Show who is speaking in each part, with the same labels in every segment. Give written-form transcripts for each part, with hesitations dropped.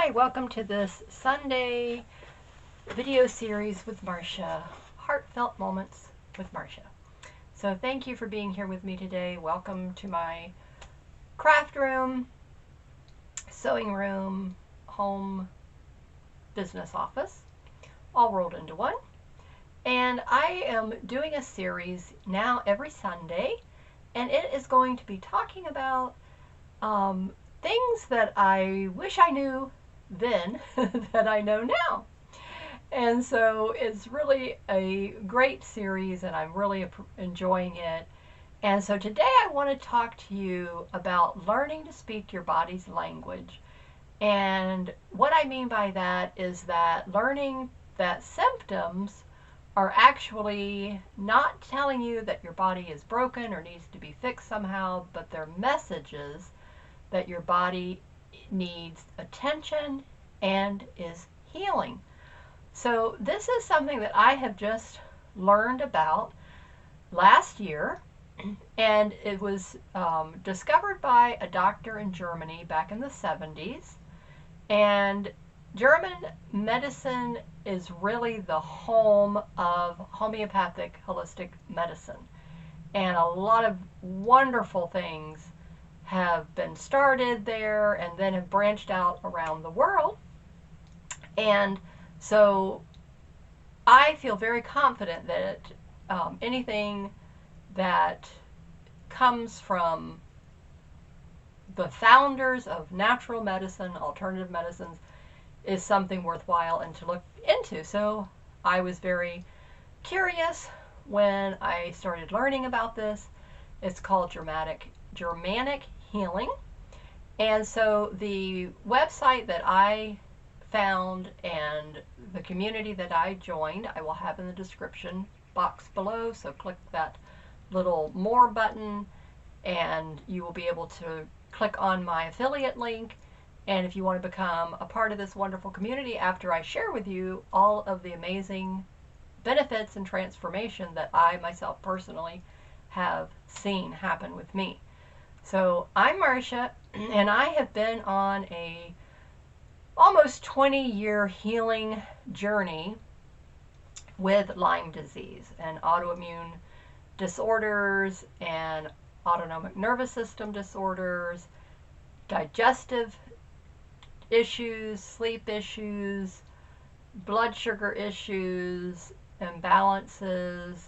Speaker 1: Hi, welcome to this Sunday video series with Marcia, Heartfelt Moments with Marcia. So thank you for being here with me today. Welcome to my craft room, sewing room, home, business office, all rolled into one. And I am doing a series now every Sunday, and it is going to be talking about things that I wish I knew then that I know now. And so it's really a great series and I'm really enjoying it. And so today I want to talk to you about learning to speak your body's language. And what I mean by that is that learning that symptoms are actually not telling you that your body is broken or needs to be fixed somehow, but they're messages that your body needs attention and is healing. So this is something that I have just learned about last year, and it was discovered by a doctor in Germany back in the 70s. And German medicine is really the home of homeopathic holistic medicine. And a lot of wonderful things have been started there and then have branched out around the world. And so I feel very confident that anything that comes from the founders of natural medicine, alternative medicines, is something worthwhile and to look into. So I was very curious when I started learning about this. It's called Germanic healing. And so the website that I found and the community that I joined, I will have in the description box below. So click that little more button and you will be able to click on my affiliate link. And if you want to become a part of this wonderful community after I share with you all of the amazing benefits and transformation that I myself personally have seen happen with me. So I'm Marcia, and I have been on a almost 20-year healing journey with Lyme disease and autoimmune disorders and autonomic nervous system disorders, digestive issues, sleep issues, blood sugar issues, imbalances,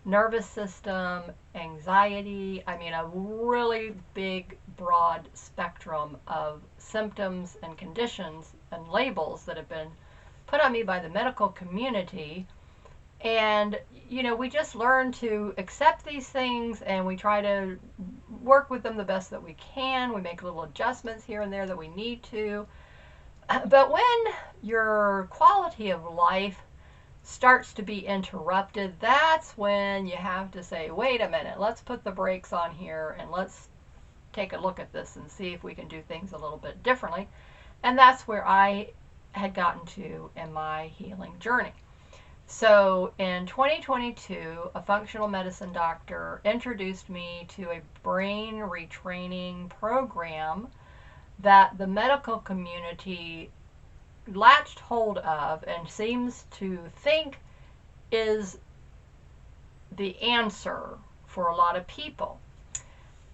Speaker 1: nervous system, anxiety. I mean, a really big, broad spectrum of symptoms and conditions and labels that have been put on me by the medical community. And, you know, we just learn to accept these things and we try to work with them the best that we can. We make little adjustments here and there that we need to. But when your quality of life starts to be interrupted, that's when you have to say, wait a minute, let's put the brakes on here and let's take a look at this and see if we can do things a little bit differently. And that's where I had gotten to in my healing journey. So in 2022, a functional medicine doctor introduced me to a brain retraining program that the medical community latched hold of and seems to think is the answer for a lot of people.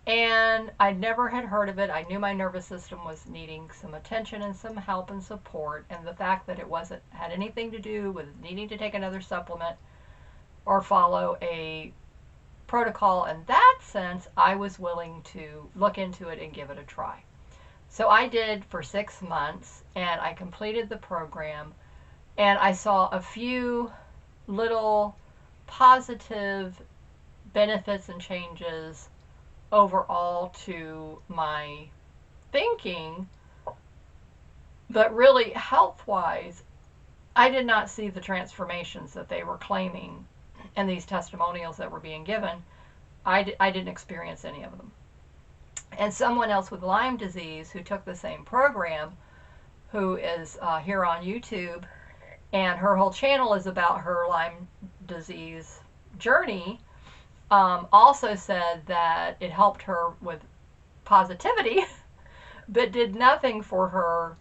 Speaker 1: And I never had heard of it. I knew my nervous system was needing some attention and some help and support, and the fact that it wasn't had anything to do with needing to take another supplement or follow a protocol in that sense, I was willing to look into it and give it a try. So I did for 6 months, and I completed the program, and I saw a few little positive benefits and changes overall to my thinking, but really health-wise, I did not see the transformations that they were claiming and these testimonials that were being given. I didn't experience any of them. And someone else with Lyme disease who took the same program, who is here on YouTube, and her whole channel is about her Lyme disease journey, also said that it helped her with positivity, but did nothing for her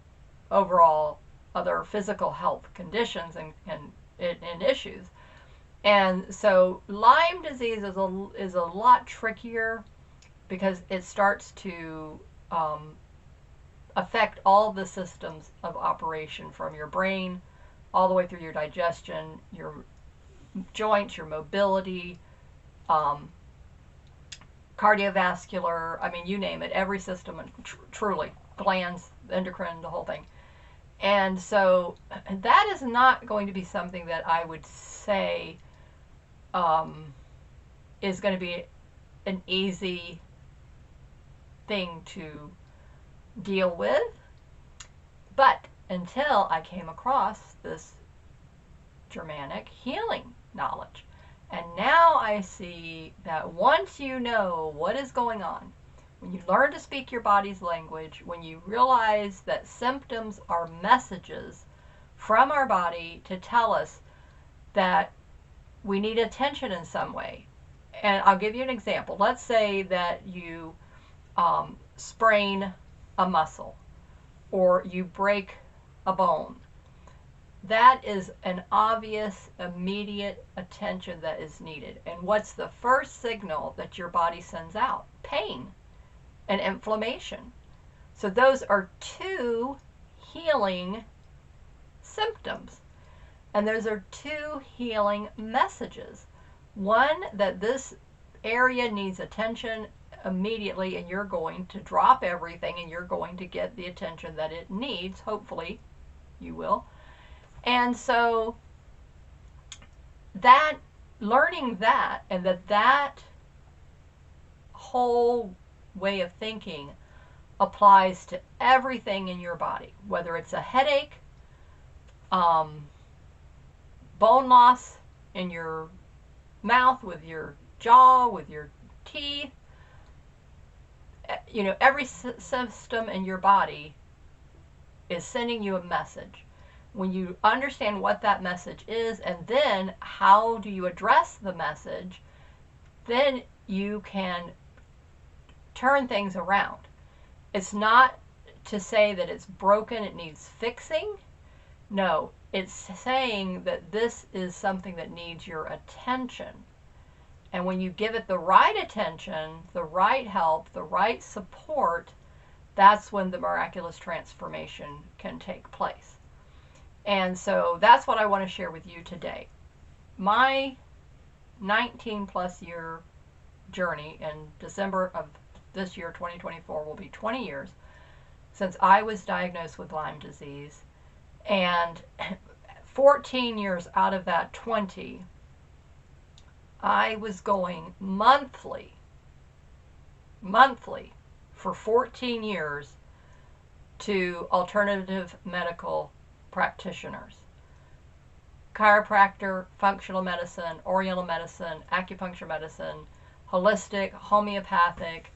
Speaker 1: overall other physical health conditions and issues. And so Lyme disease is a lot trickier because it starts to affect all the systems of operation, from your brain all the way through your digestion, your joints, your mobility, um, cardiovascular, I mean, you name it, every system, truly, glands, endocrine, the whole thing. And so that is not going to be something that I would say is going to be an easy thing to deal with. But until I came across this Germanic healing knowledge. And now I see that once you know what is going on, when you learn to speak your body's language, when you realize that symptoms are messages from our body to tell us that we need attention in some way. And I'll give you an example. Let's say that you sprain a muscle or you break a bone. That is an obvious, immediate attention that is needed. And what's the first signal that your body sends out? Pain and inflammation. So those are two healing symptoms. And those are two healing messages. One, that this area needs attention immediately, and you're going to drop everything and you're going to get the attention that it needs. Hopefully you will. And so that, learning that, and that whole way of thinking applies to everything in your body, whether it's a headache, bone loss in your mouth, with your jaw, with your teeth. You know, every system in your body is sending you a message. When you understand what that message is, and then how do you address the message, then you can turn things around. It's not to say that it's broken, it needs fixing. No, it's saying that this is something that needs your attention. And when you give it the right attention, the right help, the right support, that's when the miraculous transformation can take place. And so that's what I want to share with you today. My 19 plus year journey, in December of this year, 2024, will be 20 years since I was diagnosed with Lyme disease. And 14 years out of that 20, I was going monthly for 14 years to alternative medical practitioners. Chiropractor, functional medicine, oriental medicine, acupuncture medicine, holistic, homeopathic.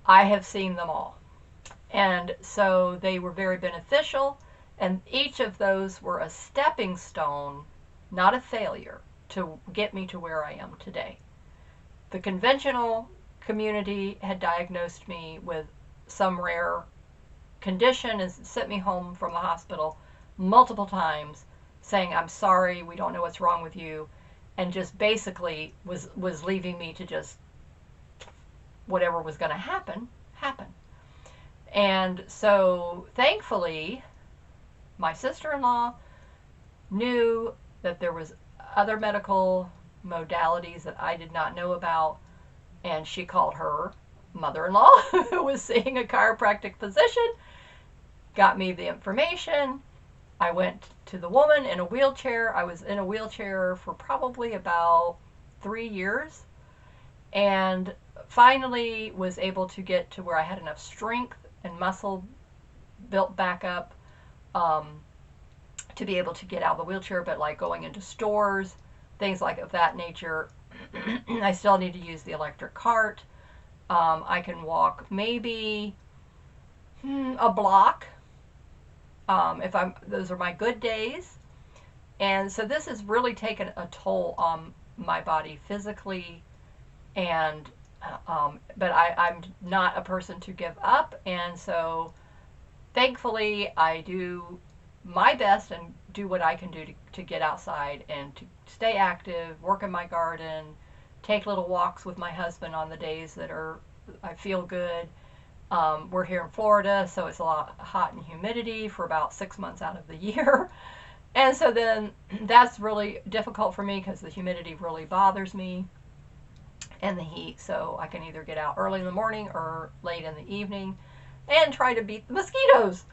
Speaker 1: I have seen them all. And so they were very beneficial, and each of those were a stepping stone, not a failure, to get me to where I am today. The conventional community had diagnosed me with some rare condition and sent me home from the hospital multiple times saying, I'm sorry, we don't know what's wrong with you, and just basically was leaving me to just whatever was going to happen. And so thankfully my sister-in-law knew that there was other medical modalities that I did not know about, and she called her mother-in-law who was seeing a chiropractic physician, got me the information. I went to the woman in a wheelchair. I was in a wheelchair for probably about 3 years, and finally was able to get to where I had enough strength and muscle built back up to be able to get out of the wheelchair, but like going into stores, things like of that nature, I still need to use the electric cart. I can walk maybe a block if those are my good days. And so this has really taken a toll on my body physically, and but I'm not a person to give up, and so thankfully, I do my best and do what I can do to get outside and to stay active, work in my garden, take little walks with my husband on the days that I feel good. We're here in Florida, so it's a lot hot and humidity for about 6 months out of the year. And so then that's really difficult for me because the humidity really bothers me and the heat. So I can either get out early in the morning or late in the evening and try to beat the mosquitoes.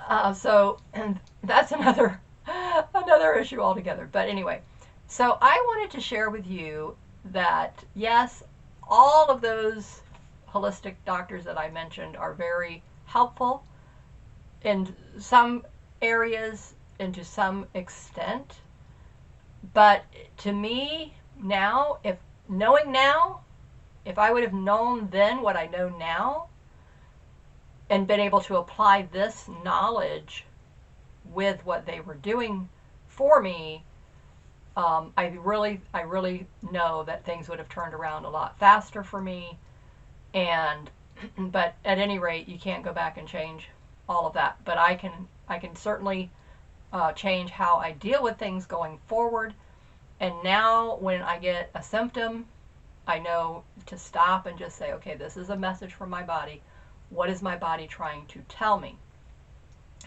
Speaker 1: And that's another issue altogether. But anyway, so I wanted to share with you that yes, all of those holistic doctors that I mentioned are very helpful in some areas and to some extent. But to me now, if I would have known then what I know now and been able to apply this knowledge with what they were doing for me, I really know that things would have turned around a lot faster for me. But at any rate, you can't go back and change all of that. But I can certainly change how I deal with things going forward. And now when I get a symptom, I know to stop and just say, okay, this is a message from my body. What is my body trying to tell me?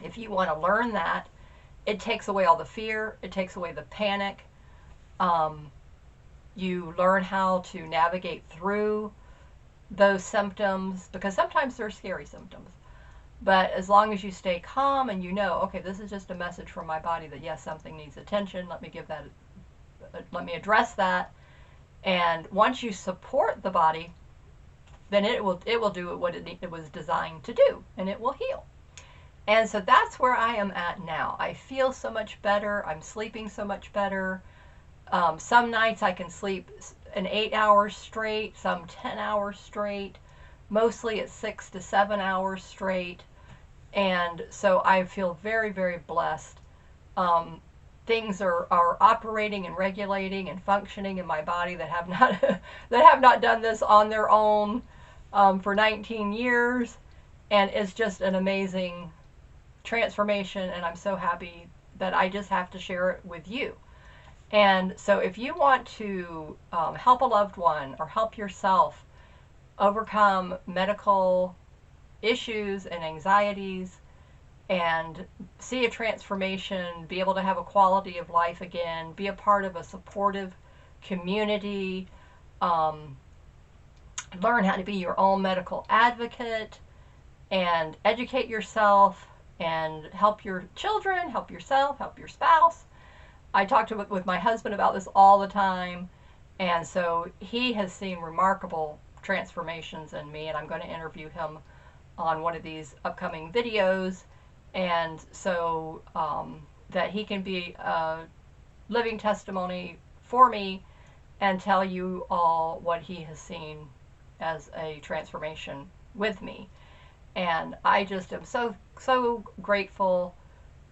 Speaker 1: If you want to learn that, it takes away all the fear. It takes away the panic. You learn how to navigate through those symptoms, because sometimes they're scary symptoms. But as long as you stay calm and you know, okay, this is just a message from my body that yes, something needs attention. Let me address that. And once you support the body, then it will do what it was designed to do, and it will heal. And so that's where I am at now. I feel so much better. I'm sleeping so much better. Some nights I can sleep an 8 hours straight, some 10 hours straight. Mostly it's 6 to 7 hours straight. And so I feel very, very blessed. Things are operating and regulating and functioning in my body that have not done this on their own for 19 years. And it's just an amazing transformation, and I'm so happy that I just have to share it with you. And so if you want to help a loved one or help yourself overcome medical issues and anxieties and see a transformation, be able to have a quality of life again, be a part of a supportive community, learn how to be your own medical advocate, and educate yourself and help your children, help yourself, help your spouse. I talk with my husband about this all the time, and so he has seen remarkable transformations in me, and I'm going to interview him on one of these upcoming videos, and so that he can be a living testimony for me and tell you all what he has seen as a transformation with me. And I just am so grateful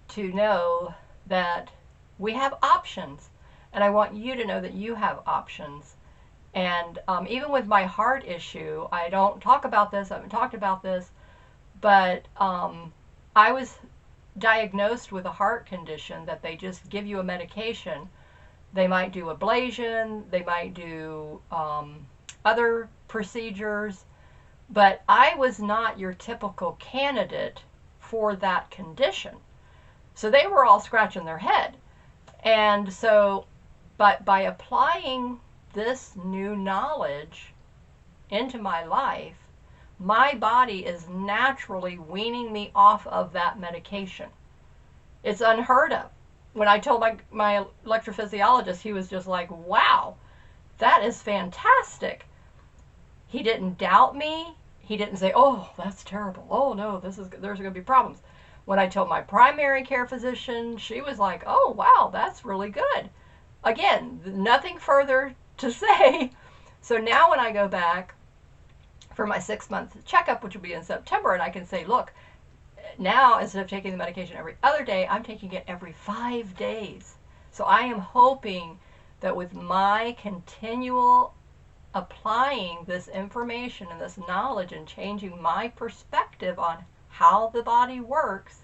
Speaker 1: to know that we have options, and I want you to know that you have options. And even with my heart issue, I don't talk about this, I haven't talked about this, but I was diagnosed with a heart condition that they just give you a medication. They might do ablation, they might do other procedures, but I was not your typical candidate for that condition. So they were all scratching their head. And so, but by applying this new knowledge into my life, my body is naturally weaning me off of that medication. It's unheard of. When I told my electrophysiologist, he was just like, wow, that is fantastic. He didn't doubt me. He didn't say, oh, that's terrible. Oh, no, there's going to be problems. When I told my primary care physician, she was like, oh, wow, that's really good. Again, nothing further to say. So now when I go back for my 6-month checkup, which will be in September, and I can say, look, now instead of taking the medication every other day, I'm taking it every 5 days. So I am hoping that with my continual applying this information and this knowledge and changing my perspective on how the body works,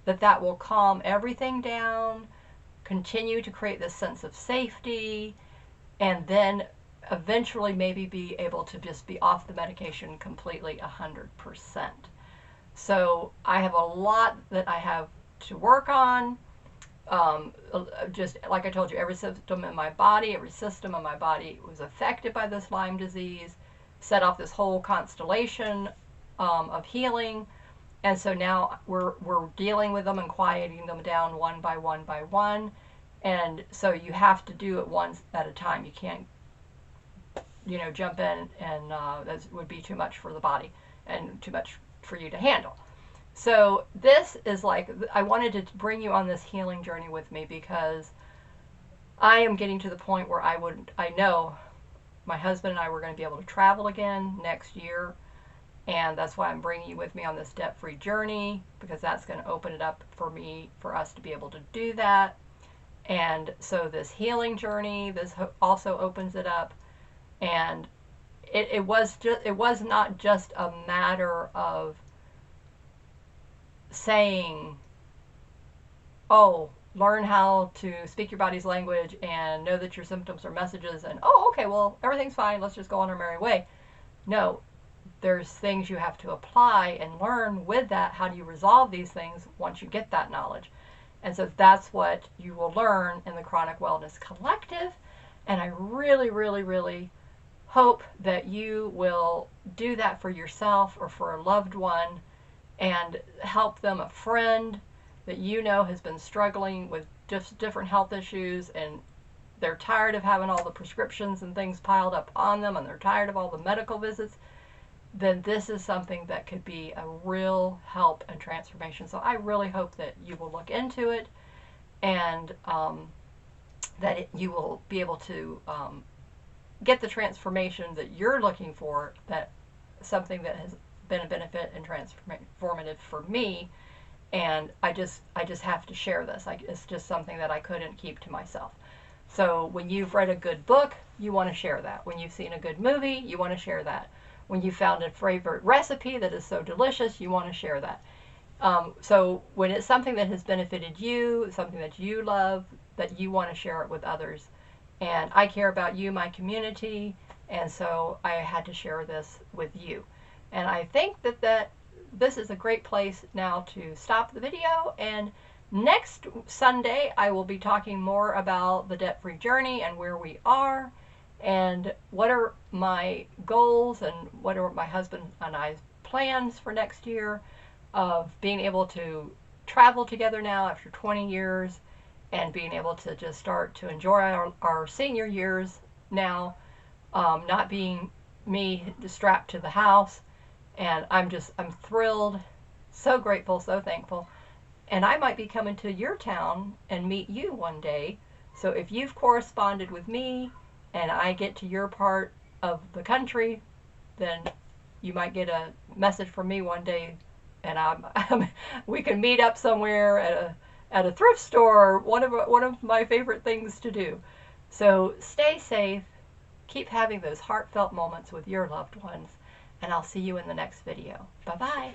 Speaker 1: that will calm everything down, continue to create this sense of safety, and then eventually maybe be able to just be off the medication completely 100%. So I have a lot that I have to work on. Just like I told you, every system in my body was affected by this Lyme disease, set off this whole constellation of healing. And so now we're dealing with them and quieting them down one by one by one. And so you have to do it one at a time. You can't, jump in, and that would be too much for the body and too much for you to handle. So this is like, I wanted to bring you on this healing journey with me because I am getting to the point where I know my husband and I were going to be able to travel again next year. And that's why I'm bringing you with me on this debt-free journey, because that's going to open it up for us to be able to do that. And so this healing journey, this also opens it up. And it was not just a matter of saying, oh, learn how to speak your body's language and know that your symptoms are messages, and oh, okay, well, everything's fine, let's just go on our merry way. No, there's things you have to apply and learn with that. How do you resolve these things once you get that knowledge? And so that's what you will learn in the Chronic Wellness Collective. And I really, really, really hope that you will do that for yourself or for a loved one, and help them, a friend that has been struggling with just different health issues, and they're tired of having all the prescriptions and things piled up on them, and they're tired of all the medical visits. Then this is something that could be a real help and transformation. So I really hope that you will look into it, and that you will be able to get the transformation that you're looking for, that something that has been a benefit and transformative for me. And I just have to share this. It's just something that I couldn't keep to myself. So when you've read a good book, you want to share that. When you've seen a good movie, you want to share that. When you found a favorite recipe that is so delicious, you want to share that. So when it's something that has benefited you, something that you love, that you want to share it with others. And I care about you, my community, and so I had to share this with you. And I think that this is a great place now to stop the video. And next Sunday, I will be talking more about the debt-free journey and where we are, and what are my goals, and what are my husband and I's plans for next year of being able to travel together now after 20 years, and being able to just start to enjoy our senior years now, not being me strapped to the house. And I'm thrilled, so grateful, so thankful. And I might be coming to your town and meet you one day. So if you've corresponded with me and I get to your part of the country, then you might get a message from me one day, and we can meet up somewhere at a thrift store, one of my favorite things to do. So stay safe, keep having those heartfelt moments with your loved ones, and I'll see you in the next video. Bye-bye.